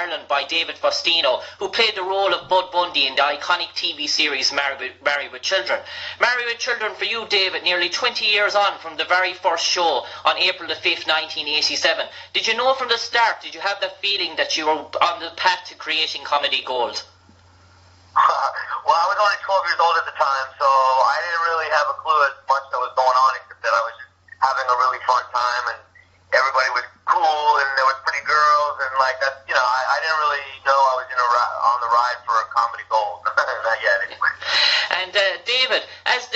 Ireland by David Faustino, who played the role of Bud Bundy in the iconic TV series Married with Children. Married with Children for you, David, nearly 20 years on from the very first show on April the 5th, 1987. Did you know from the start, did you have the feeling that you were on the path to creating comedy gold? Well, I was only 12 years old at the time, so I didn't really have a clue as much that was going on, except that I was just having a really fun time, and everybody was cool, and there was pretty girls, and like that. You know, I didn't really know I was on the ride for a comedy gold. Not yet, anyway. And David, as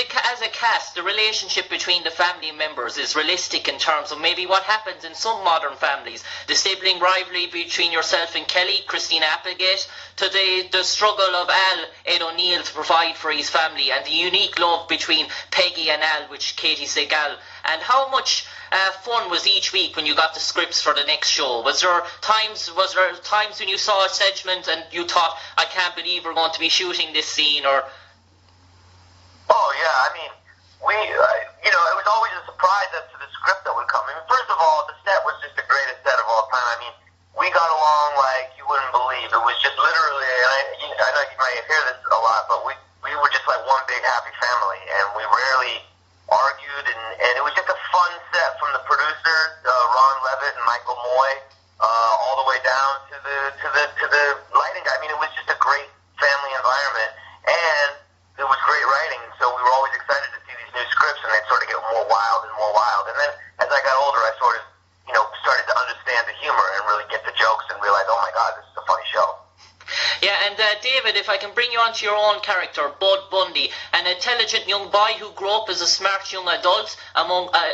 a cast, the relationship between the family members is realistic in terms of maybe what happens in some modern families. The sibling rivalry between yourself and Kelly, Christina Applegate, to the struggle of Ed O'Neill to provide for his family, and the unique love between Peggy and Al, which Katey Sagal. And how much fun was each week when you got the scripts for the next show? Was there times when you saw a segment and you thought, I can't believe we're going to be shooting this scene, or... Oh, yeah, I mean, it was always a surprise as to the script that would come. I mean, first of all, the set was just the greatest set of all time. I mean, we got along like you wouldn't believe. It was just literally, and I know you might hear this a lot, but we were just like one big happy family, and we rarely argued, and it was just a fun set from the producers, Ron Levitt and Michael Moy, all the way down to the lighting guy. I mean, it was just a great family environment, and it was great writing, so we were always excited to see these new scripts, and they'd sort of get more wild and more wild. And then as I got older, I sort of, started to understand the humor and really get the jokes and realize, oh my God, this is a funny show. Yeah, and David, if I can bring you onto your own character, Bud Bundy, an intelligent young boy who grew up as a smart young adult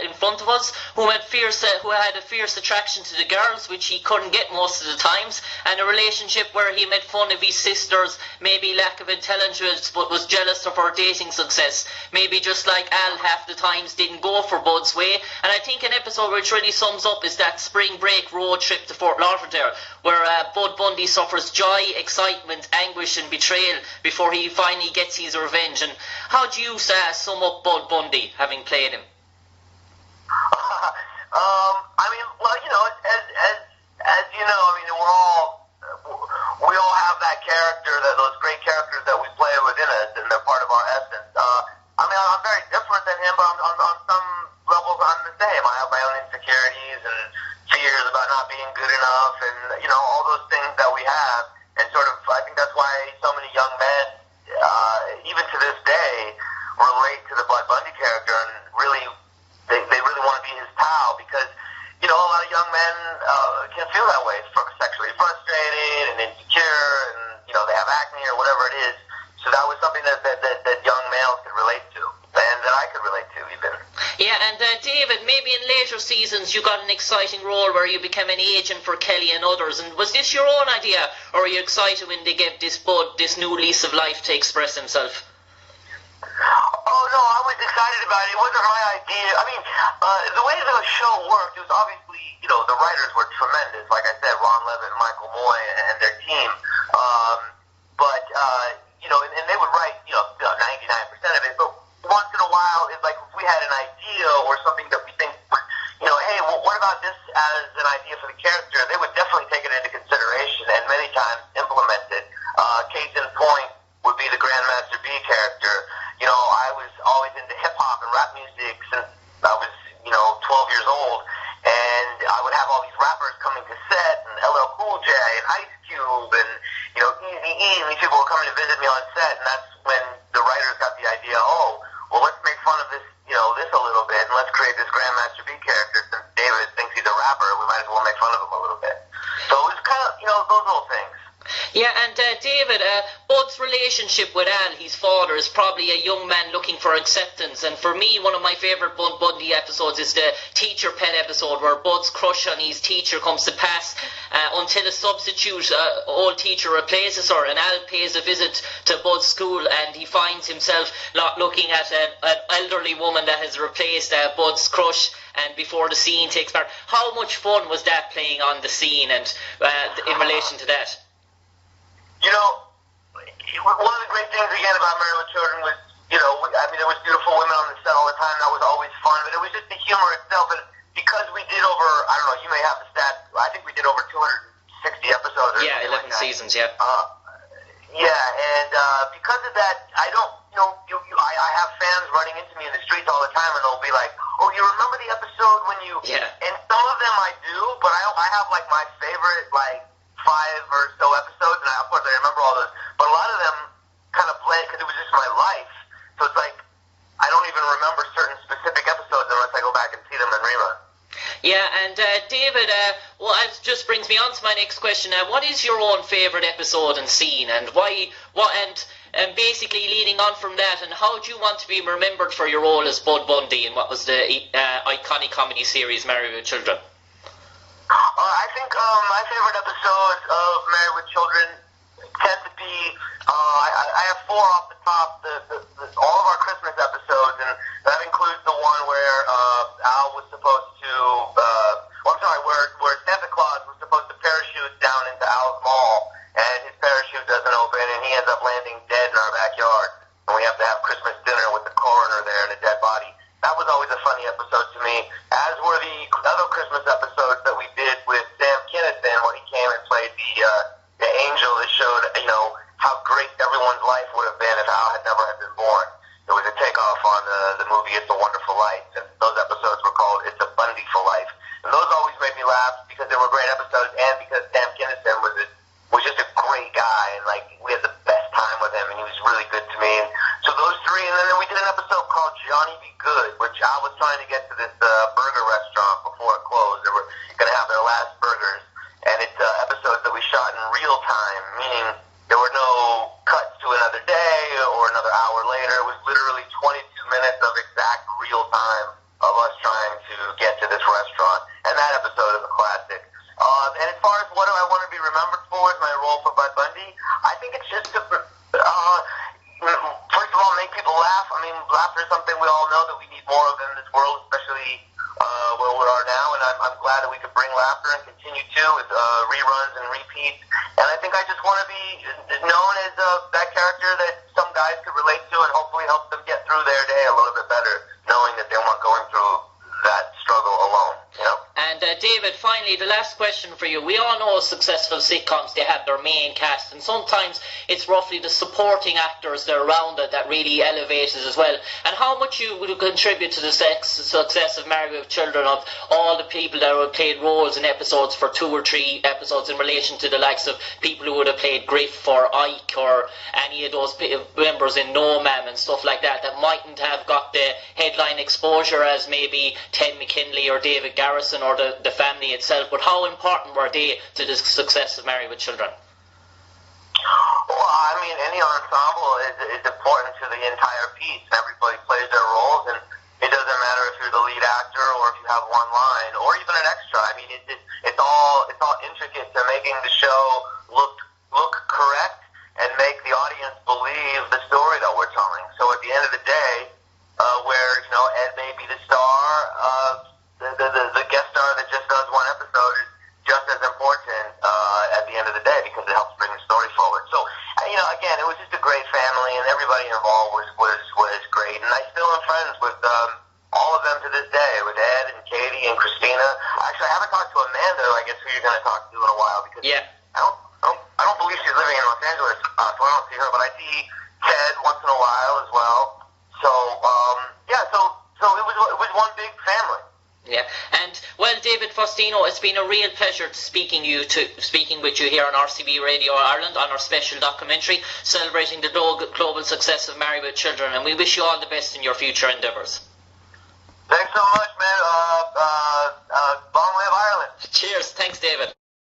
in front of us, who had a fierce attraction to the girls, which he couldn't get most of the times, and a relationship where he made fun of his sister's maybe lack of intelligence, but was jealous of her dating success. Maybe just like Al half the times didn't go for Bud's way. And I think an episode which really sums up is that spring break road trip to Fort Lauderdale, where Bud Bundy suffers joy, excitement, anguish and betrayal before he finally gets his revenge. And how do you sum up Bud Bundy, having played him? I mean, well, as you know, I mean, we all have that character, those great characters that we play within us, and they're part of our essence. I mean, I'm very different than him, but on some levels I'm the same. I have my own insecurities and fears about not being good enough, and all those things that we have. And sort of, I think that's why so many young men, even to this day, relate to the Bud Bundy character, and really, they really want to be his pal, because, a lot of young men can feel that way, sexually frustrated and insecure, and, they have acne or whatever it is. So that was something that young males could relate to, and that I could relate to, even. Yeah, and David, maybe in later seasons you got an exciting role where you became an agent for Kelly and others, and was this your own idea, or were you excited when they gave this Bud this new lease of life to express himself? Oh, no, I was excited about it. It wasn't my idea. I mean, the way the show worked, it was obviously, the writers were tremendous. Like I said, Ron Levitt and Michael Moy and their team. And they would write, 99% of it, but once in a while, it's like if we had an idea or something that we think, hey, well, what about this as an idea for the character? They would definitely take it into consideration and many times implement it. Case in point would be the Grandmaster B character. I was always into hip-hop and rap music since I was, 12 years old, and I would have all these rappers coming to set, and LL Cool J and Ice Cube, and, Eazy-E, and these people were coming to visit me on set, and that's when the writers got the idea, well, let's make fun of this, this a little bit, and let's create this Grandmaster B character. Since David thinks he's a rapper, we might as well make fun of him a little bit. So it was kind of, those little things. Yeah, and David, Bud's relationship with Al, his father, is probably a young man looking for acceptance. And for me, one of my favourite Bud Bundy episodes is the teacher pet episode, where Bud's crush on his teacher comes to pass until a substitute old teacher replaces her, and Al pays a visit to Bud's school, and he finds himself looking at an elderly woman that has replaced Bud's crush. And before the scene takes part, how much fun was that playing on the scene, and in relation to that? One of the great things again about Married with Children was, there was beautiful women on the set all the time. That was always fun, but it was just the humor itself. And because we did over, I don't know, you may have the stats, I think we did over 260 60 episodes or Yeah, something 11 like that. seasons, yeah. Yeah, and because of that, I don't, I have fans running into me in the streets all the time, and they'll be like, "Oh, you remember the episode when you?" Yeah. And some of them I do, but I have like my favorite like 5 or so episodes, and of course I remember all those. But a lot of them kind of blend because it was just my life, so it's like I don't even remember certain specific episodes unless I go back and see them in rerun. Yeah, and David, well, it just brings me on to my next question. What is your own favourite episode and scene, and why? And basically leading on from that, and how do you want to be remembered for your role as Bud Bundy in what was the iconic comedy series Married with Children? I think my favorite episodes of Married with Children tend to be, I have 4 off the top, all of our Christmas episodes, and that includes the one where Al was supposed to, where Santa Claus was supposed to parachute down into Al's mall, and his parachute doesn't open, and he ends up landing dead in our backyard, and we have to have Christmas dinner with the coroner there and a dead body. That was always a funny episode to me, as were the other Christmas episodes that we did with Sam Kinison when he came and played the angel that showed, how great everyone's life would have been if Al had never been born. It was a takeoff on the movie It's a Wonderful Life, and those episodes were called It's a Bundy for Life. And those always made me laugh because they were great episodes, and because Sam Kinison was just a great guy, and like we had the best time with him, and he was really good to me. And so those 3, and then we did an episode called Johnny Be Good, which Al was trying to get to this burger restaurant before it closed. They were going to have their last burgers, and it's episodes that we shot in real time, meaning there were no cuts to another day or another hour later. It was literally 22 minutes of exact real time of us trying to get to this restaurant, and that episode is a classic. And as far as what do I want to be remembered for as my role for Bud Bundy, I think it's just to, first of all, make people laugh. I mean, laughter is something we all know that we need more of in this world, especially where we are now, and I'm glad that we could bring laughter and continue to with reruns and repeats. And I think I just want to be known as that character that some guys could relate to, and hopefully help them get through their day a little bit better, knowing that they weren't going through that struggle alone. And David, finally, the last question for you. We all know successful sitcoms, they have their main cast, and sometimes it's roughly the supporting actors that are around it that really elevate it as well. And how much you would contribute to the success of Married with Children, of all the people that have played roles in episodes for 2 or 3 episodes, in relation to the likes of people who would have played Griff or Ike or any of those members in No Ma'am and stuff like that mightn't have got the headline exposure as maybe Ted McGinley or David Garrison or the family itself, but how important were they to the success of Married with Children? Well, I mean, any ensemble is important to the entire piece. Everybody plays their roles, and it doesn't matter if you're the lead actor or if you have one line or even an extra. I mean, it's all intricate to making the show look correct and make the audience believe the story that we're telling. So at the end of the day, where Ed may be the star, the guest star that just does one episode is just as important at the end of the day, because it helps bring the story forward. So again, it was just a great family, and everybody involved was great. And I still am friends with all of them to this day, with Ed and Katey and Christina. Actually, I haven't talked to Amanda, I guess, who you're going to talk to in a while, because I don't believe she's living in Los Angeles, so I don't see her, but I see Ted once in a while as well. So so it was one big family. Yeah, and well, David Faustino, it's been a real pleasure speaking with you here on RCB Radio Ireland on our special documentary celebrating the global success of Married with Children, and we wish you all the best in your future endeavours. Thanks so much, man. Long live Ireland. Cheers. Thanks, David.